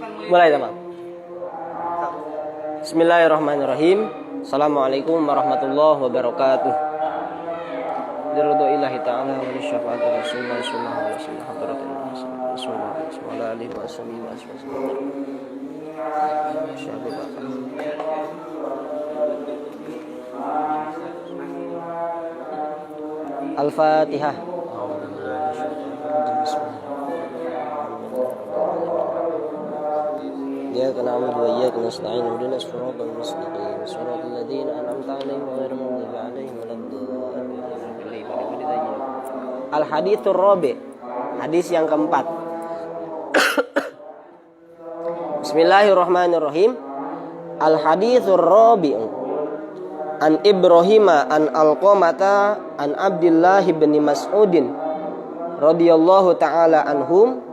Mulai teman. Bismillahirrahmanirrahim. Assalamualaikum warahmatullahi wabarakatuh. Biridwa'illahi ta'ala wa lisyafaati Rasulullah sallallahu alaihi wasallam hadratin Rasulullah sallallahu alaihi wasallam. Al-Fatihah. Iyyaka na'budu wa iyyaka nasta'in ihdinas siratal mustaqim siratal ladzina an'amta 'alaihim ghairil maghdubi 'alaihim waladdallin. Al-haditsur rabi', hadis yang keempat. Bismillahirrahmanirrahim. Al-haditsur rabi' an Ibrahim an Alqamata an Abdullah bin Mas'udin radhiyallahu ta'ala anhum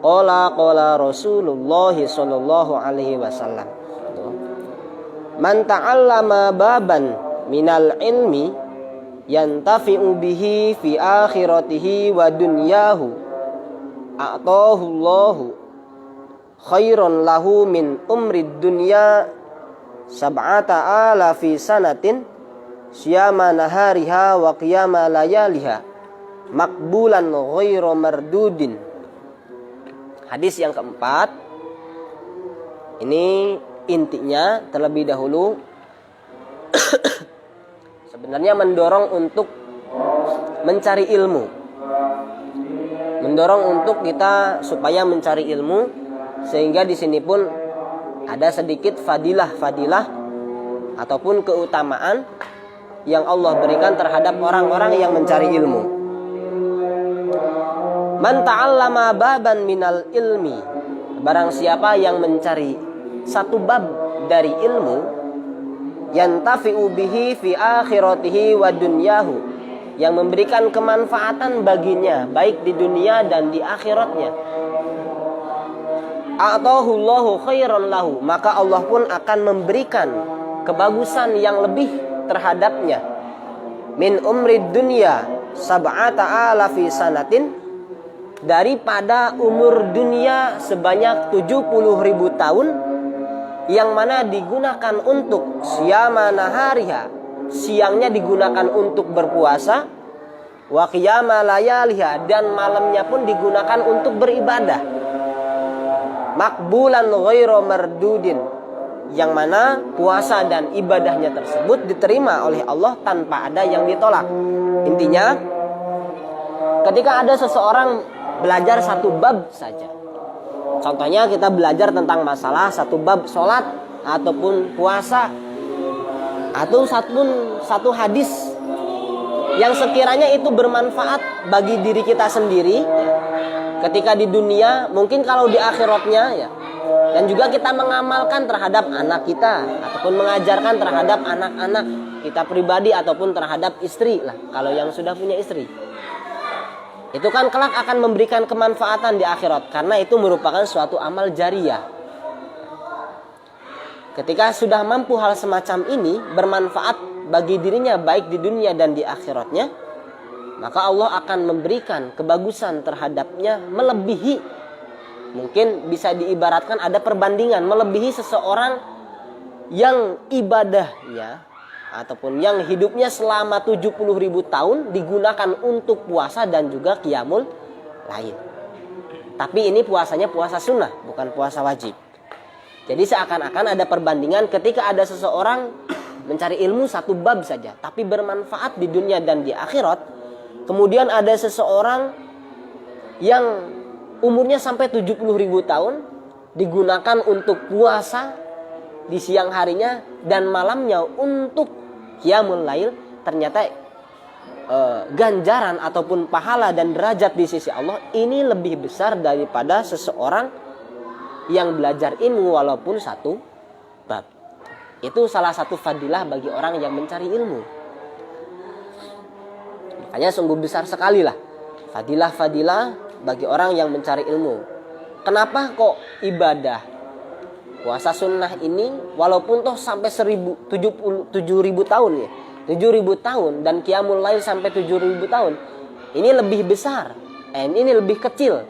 qala Rasulullah sallallahu alaihi wasallam, man ta'allama baban minal ilmi yantafi'u bihi fi akhiratihi wa dunyahu a'tahu Allahu khairan lahu min umrid dunya sab'ata alafi sanatin siyama nahariha wa qiyama layaliha makbulan ghairu mardudin. Hadis yang keempat ini intinya terlebih dahulu sebenarnya mendorong untuk mencari ilmu, mendorong untuk kita supaya mencari ilmu, sehingga di sini pun ada sedikit fadilah ataupun keutamaan yang Allah berikan terhadap orang-orang yang mencari ilmu. Man ta'allama baban minal ilmi, barang siapa yang mencari satu bab dari ilmu, yantafi'u bihi fi akhiratihi wa dunyahu, yang memberikan kemanfaatan baginya baik di dunia dan di akhiratnya, a'tahu Allahu khairan lahu, maka Allah pun akan memberikan kebagusan yang lebih terhadapnya, min umrid dunya sab'ata alafi sanatin, daripada umur dunia sebanyak 70.000 tahun, yang mana digunakan untuk siyama nahariha, siangnya digunakan untuk berpuasa, wa qiyama layaliha, dan malamnya pun digunakan untuk beribadah, makbulan ghairu mardudin, yang mana puasa dan ibadahnya tersebut diterima oleh Allah tanpa ada yang ditolak. Intinya, ketika ada seseorang belajar satu bab saja, contohnya kita belajar tentang masalah satu bab sholat ataupun puasa, atau satu hadis yang sekiranya itu bermanfaat bagi diri kita sendiri ketika di dunia, mungkin kalau di akhiratnya ya, dan juga kita mengamalkan terhadap anak kita ataupun mengajarkan terhadap anak-anak kita pribadi ataupun terhadap istri lah, kalau yang sudah punya istri, itu kan kelak akan memberikan kemanfaatan di akhirat, karena itu merupakan suatu amal jariyah. Ketika sudah mampu hal semacam ini bermanfaat bagi dirinya baik di dunia dan di akhiratnya, maka Allah akan memberikan kebagusan terhadapnya melebihi, mungkin bisa diibaratkan ada perbandingan, melebihi seseorang yang ibadahnya ataupun yang hidupnya selama 70.000 tahun digunakan untuk puasa dan juga qiyamul lail. Tapi ini puasanya puasa sunnah, bukan puasa wajib. Jadi seakan-akan ada perbandingan ketika ada seseorang mencari ilmu satu bab saja, tapi bermanfaat di dunia dan di akhirat. Kemudian ada seseorang yang umurnya sampai 70.000 tahun digunakan untuk puasa di siang harinya dan malamnya untuk qiyamul lail, ternyata ganjaran ataupun pahala dan derajat di sisi Allah ini lebih besar daripada seseorang yang belajar ilmu walaupun satu bab. Itu salah satu fadilah bagi orang yang mencari ilmu. Makanya sungguh besar sekali lah fadilah-fadilah bagi orang yang mencari ilmu. Kenapa kok ibadah puasa sunnah ini walaupun toh sampai 7.000 tahun ya, 7.000 tahun, dan qiyamul lail sampai 7.000 tahun, ini lebih besar, ini lebih kecil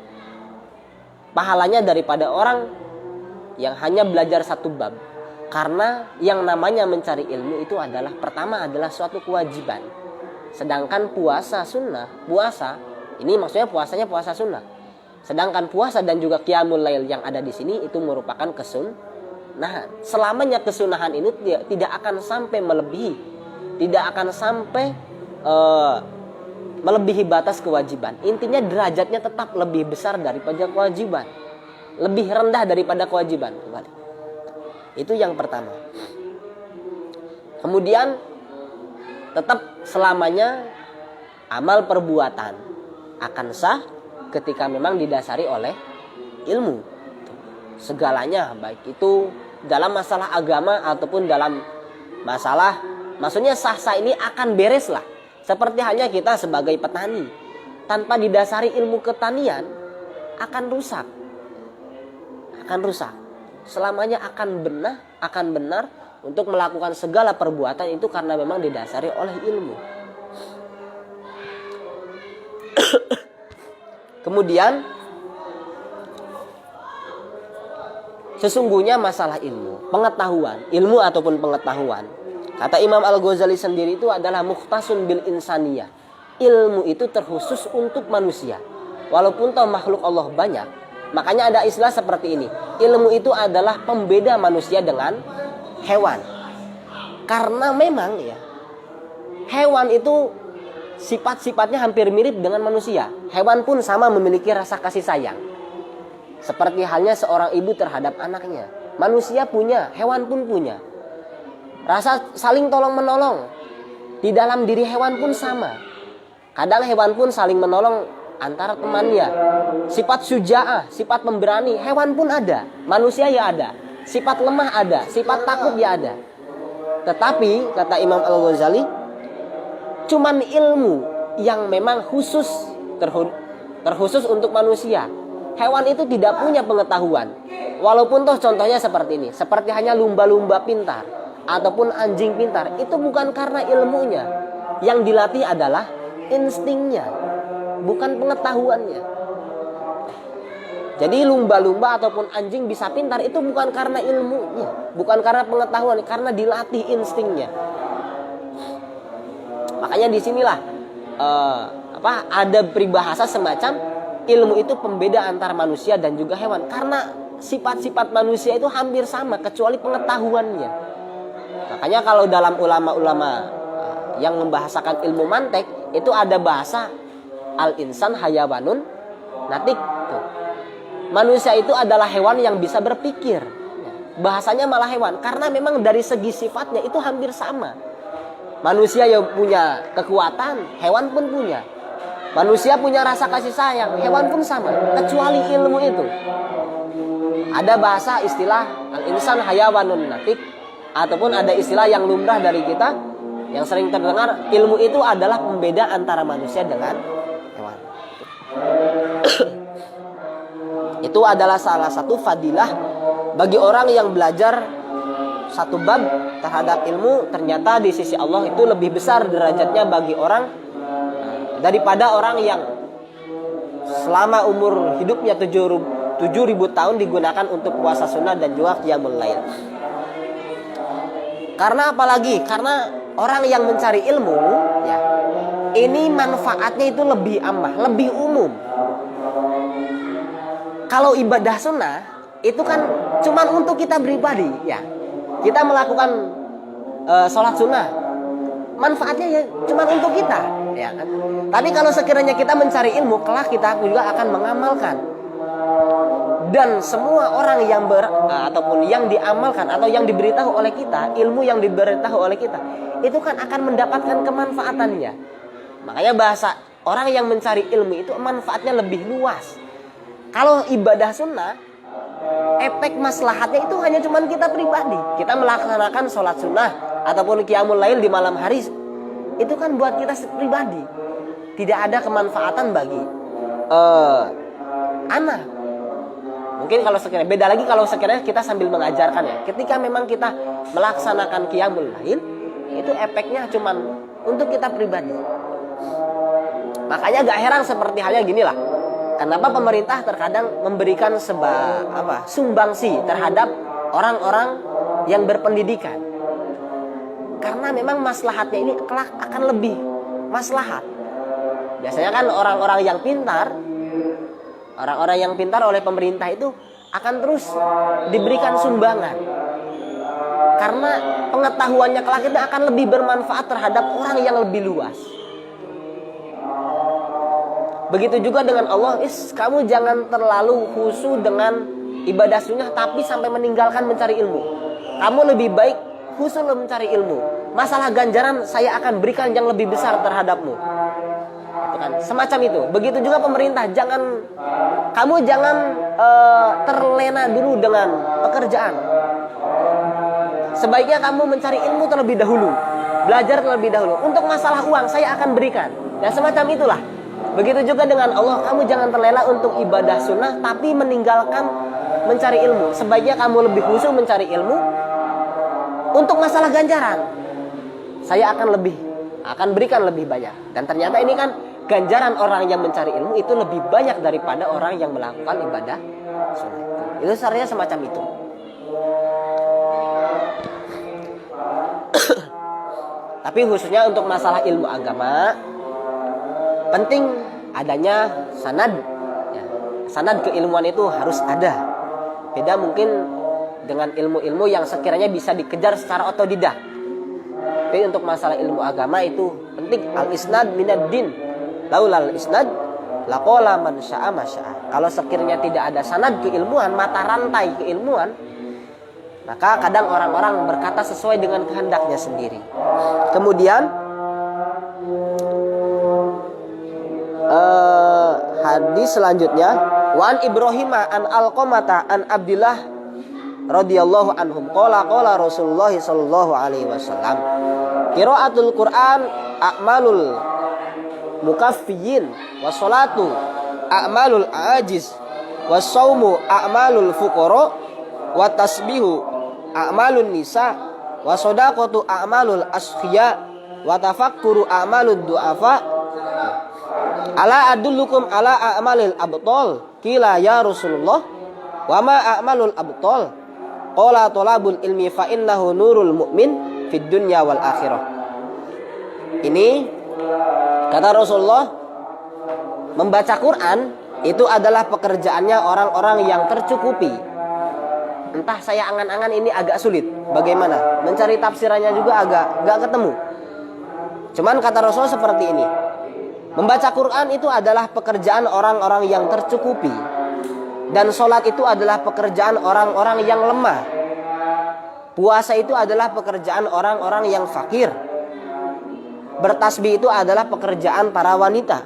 pahalanya daripada orang yang hanya belajar satu bab. Karena yang namanya mencari ilmu itu adalah, pertama adalah suatu kewajiban. Sedangkan puasa sunnah, puasa ini maksudnya puasanya puasa sunnah. Sedangkan puasa dan juga qiyamul lail yang ada di sini itu merupakan kesunahan. Selamanya kesunahan ini tidak akan sampai melebihi, tidak akan sampai melebihi batas kewajiban. Intinya derajatnya tetap lebih besar daripada kewajiban, lebih rendah daripada kewajiban. Itu yang pertama. Kemudian tetap selamanya amal perbuatan akan sah ketika memang didasari oleh ilmu. Segalanya, baik itu dalam masalah agama ataupun dalam masalah, maksudnya sah-sah ini akan beres lah. Seperti halnya kita sebagai petani, tanpa didasari ilmu ketanian akan rusak. Akan rusak. Selamanya akan benar untuk melakukan segala perbuatan itu karena memang didasari oleh ilmu. Kemudian sesungguhnya masalah ilmu, pengetahuan, ilmu ataupun pengetahuan, kata Imam Al-Ghazali sendiri itu adalah mukhtasun bil insaniyah. Ilmu itu terkhusus untuk manusia. Walaupun toh makhluk Allah banyak, makanya ada istilah seperti ini. Ilmu itu adalah pembeda manusia dengan hewan. Karena memang ya, hewan itu sifat-sifatnya hampir mirip dengan manusia. Hewan pun sama memiliki rasa kasih sayang. Seperti halnya seorang ibu terhadap anaknya. Manusia punya, hewan pun punya. Rasa saling tolong-menolong di dalam diri hewan pun sama. Kadang hewan pun saling menolong antara temannya. Sifat syuja'ah, sifat memberani, hewan pun ada. Manusia ya ada. Sifat lemah ada, sifat takut ya ada. Tetapi kata Imam Al-Ghazali, cuman ilmu yang memang terkhusus untuk manusia. Hewan itu tidak punya pengetahuan. Walaupun toh contohnya seperti ini, seperti hanya lumba-lumba pintar ataupun anjing pintar, itu bukan karena ilmunya. Yang dilatih adalah instingnya, bukan pengetahuannya. Jadi lumba-lumba ataupun anjing bisa pintar itu bukan karena ilmunya, bukan karena pengetahuan, karena dilatih instingnya. Makanya disinilah ada peribahasa semacam ilmu itu pembeda antara manusia dan juga hewan. Karena sifat-sifat manusia itu hampir sama kecuali pengetahuannya. Makanya kalau dalam ulama-ulama yang membahasakan ilmu mantek itu ada bahasa al-insan hayawanun natik. Manusia itu adalah hewan yang bisa berpikir. Bahasanya malah hewan karena memang dari segi sifatnya itu hampir sama. Manusia yang punya kekuatan, hewan pun punya. Manusia punya rasa kasih sayang, hewan pun sama, kecuali ilmu itu. Ada bahasa istilah al-insan hayawanun natik, ataupun ada istilah yang lumrah dari kita yang sering terdengar, ilmu itu adalah pembeda antara manusia dengan hewan. Itu adalah salah satu fadilah bagi orang yang belajar satu bab terhadap ilmu. Ternyata di sisi Allah itu lebih besar derajatnya bagi orang daripada orang yang selama umur hidupnya 7.000 tahun digunakan untuk puasa sunnah dan juga qiyamul lail. Karena apalagi? Karena orang yang mencari ilmu ya, ini manfaatnya itu lebih ammah, lebih umum. Kalau ibadah sunnah itu kan cuman untuk kita pribadi ya. Kita melakukan sholat sunnah, manfaatnya ya cuman untuk kita ya kan? Tapi kalau sekiranya kita mencari ilmu, kelak kita juga akan mengamalkan. Dan semua orang yang ataupun yang diamalkan atau yang diberitahu oleh kita, ilmu yang diberitahu oleh kita, itu kan akan mendapatkan kemanfaatannya. Makanya bahasa orang yang mencari ilmu itu manfaatnya lebih luas. Kalau ibadah sunnah, efek maslahatnya itu hanya cuman kita pribadi. Kita melaksanakan sholat sunnah ataupun qiyamul lail di malam hari, itu kan buat kita pribadi. Tidak ada kemanfaatan bagi anak. Mungkin kalau sekiranya beda lagi kalau sekiranya kita sambil mengajarkan ya. Ketika memang kita melaksanakan qiyamul lail, itu efeknya cuman untuk kita pribadi. Makanya gak heran seperti halnya gini lah. kenapa pemerintah terkadang memberikan sumbangsi terhadap orang-orang yang berpendidikan? Karena memang maslahatnya ini kelak akan lebih maslahat. Biasanya kan orang-orang yang pintar oleh pemerintah itu akan terus diberikan sumbangan. Karena pengetahuannya kelak itu akan lebih bermanfaat terhadap orang yang lebih luas. Begitu juga dengan Allah, kamu jangan terlalu khusyuk dengan ibadah sunnah tapi sampai meninggalkan mencari ilmu. Kamu lebih baik khusyuk mencari ilmu. Masalah ganjaran saya akan berikan yang lebih besar terhadapmu. Itu kan semacam itu. Begitu juga pemerintah, kamu jangan terlena dulu dengan pekerjaan. Sebaiknya kamu mencari ilmu terlebih dahulu, belajar terlebih dahulu. Untuk masalah uang saya akan berikan. Dan semacam itulah. Begitu juga dengan Allah, kamu jangan terlena untuk ibadah sunnah tapi meninggalkan mencari ilmu. Sebaiknya kamu lebih khusyuk mencari ilmu. Untuk masalah ganjaran, saya akan berikan lebih banyak. Dan ternyata ini kan ganjaran orang yang mencari ilmu itu lebih banyak daripada orang yang melakukan ibadah sunnah. Itu sebenarnya semacam itu. Tapi khususnya untuk masalah ilmu agama, penting adanya sanad. Sanad keilmuan itu harus ada. Beda mungkin dengan ilmu-ilmu yang sekiranya bisa dikejar secara otodidak. Tapi untuk masalah ilmu agama itu penting. Al-isnad minad din. Laulal isnad laqala man syaa ma syaa. Kalau sekiranya tidak ada sanad keilmuan, mata rantai keilmuan, maka kadang orang-orang berkata sesuai dengan kehendaknya sendiri. Kemudian hadis selanjutnya, Wan Ibrahim an Alqamata an Abdillah radhiyallahu anhum qala Rasulullah sallallahu alaihi wasallam, qiraatul Quran a'malul mukaffiyin was salatu a'malul ajiz was saumu a'malul fuqara wa tasbihu a'malun nisa wa shadaqatu a'malul asfiya wa tafakkuru a'malud du'afa. Ala adullukum ala a'malil abtal. Qila ya Rasulullah wa ma a'malul abtal? Qala talabul ilmi fa innahu nurul mu'min fid dunya wal akhirah. Ini kata Rasulullah, membaca Quran itu adalah pekerjaannya orang-orang yang tercukupi. Entah saya angan-angan ini agak sulit. Bagaimana? Mencari tafsirannya juga agak ketemu. Cuman kata Rasul seperti ini. Membaca Quran itu adalah pekerjaan orang-orang yang tercukupi. Dan sholat itu adalah pekerjaan orang-orang yang lemah. Puasa itu adalah pekerjaan orang-orang yang fakir. Bertasbih itu adalah pekerjaan para wanita.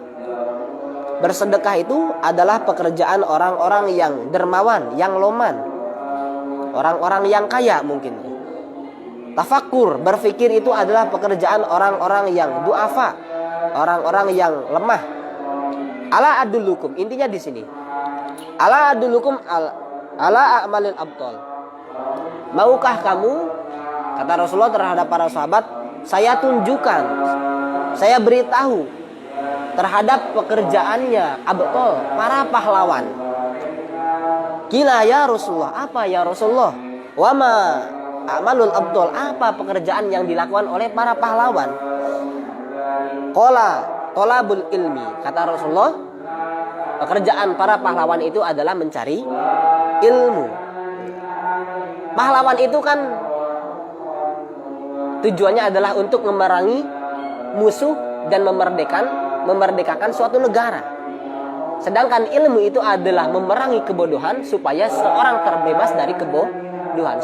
Bersedekah itu adalah pekerjaan orang-orang yang dermawan, yang loman. Orang-orang yang kaya mungkin. Tafakkur, berfikir itu adalah pekerjaan orang-orang yang du'afa, orang-orang yang lemah. Ala adullukum, intinya di sini. Ala adullukum ala a'malil abtal. Maukah kamu, kata Rasulullah terhadap para sahabat, saya tunjukkan, saya beritahu terhadap pekerjaannya abtal, para pahlawan. Qila ya Rasulullah, apa ya Rasulullah? Wa ma a'malul abtal, apa pekerjaan yang dilakukan oleh para pahlawan? Qala talabul ilmi, kata Rasulullah, pekerjaan para pahlawan itu adalah mencari ilmu. Pahlawan itu kan tujuannya adalah untuk memerangi musuh dan memerdekakan suatu negara. Sedangkan ilmu itu adalah memerangi kebodohan supaya seorang terbebas dari kebodohan.